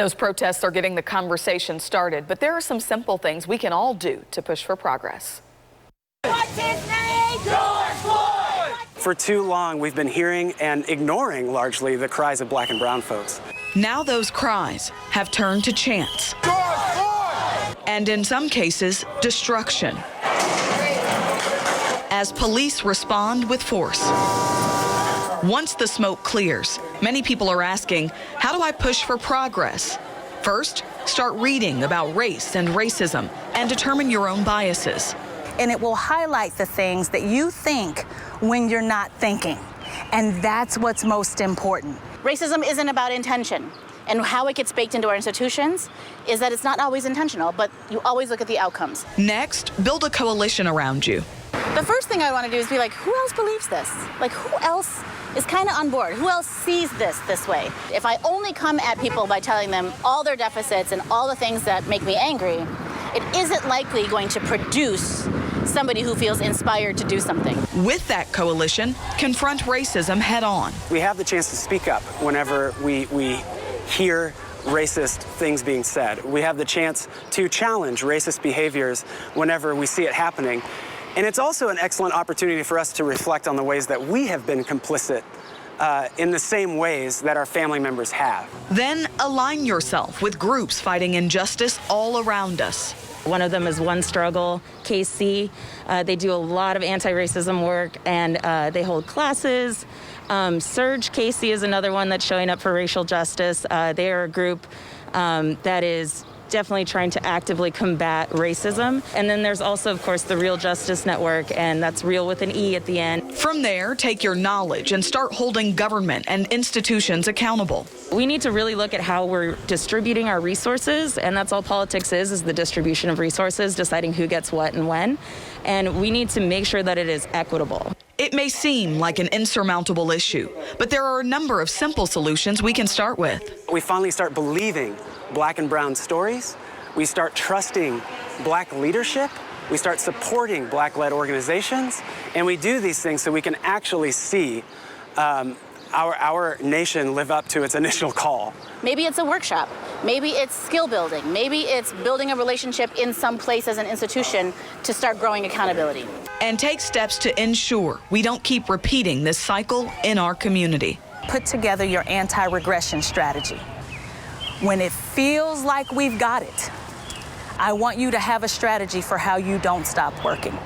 Those protests are getting the conversation started, but there are some simple things we can all do to push for progress. What's his name? George Floyd! For too long, we've been hearing and ignoring largely the cries of black and brown folks. Now those cries have turned to chants. George Floyd! And in some cases, destruction, as police respond with force. Once the smoke clears, many people are asking, how do I push for progress? First, start reading about race and racism and determine your own biases. And it will highlight the things that you think when you're not thinking. And that's what's most important. Racism isn't about intention. And how it gets baked into our institutions is that it's not always intentional, but you always look at the outcomes. Next, build a coalition around you. The first thing I want to do is be like, who else believes this? Like, who else is kind of on board? Who else sees this way? If I only come at people by telling them all their deficits and all the things that make me angry, it isn't likely going to produce somebody who feels inspired to do something. With that coalition, confront racism head on. We have the chance to speak up whenever we hear racist things being said. We have the chance to challenge racist behaviors whenever we see it happening. And it's also an excellent opportunity for us to reflect on the ways that we have been complicit in the same ways that our family members have. Then align yourself with groups fighting injustice all around us. One of them is One Struggle, KC. They do a lot of anti-racism work, and they hold classes. Surge KC is another one that's showing up for racial justice. They are a group that is definitely trying to actively combat racism. And then there's also, of course, the Real Justice Network, and that's real with an E at the end. From there, take your knowledge and start holding government and institutions accountable. We need to really look at how we're distributing our resources, and that's all politics is the distribution of resources, deciding who gets what and when. And we need to make sure that it is equitable. It may seem like an insurmountable issue, but there are a number of simple solutions we can start with. We finally start believing black and brown stories. We start trusting black leadership. We start supporting black-led organizations. And we do these things so we can actually see our nation live up to its initial call. Maybe it's a workshop. Maybe it's skill building. Maybe it's building a relationship in some place as an institution to start growing accountability. And take steps to ensure we don't keep repeating this cycle in our community. Put together your anti-regression strategy. When it feels like we've got it, I want you to have a strategy for how you don't stop working.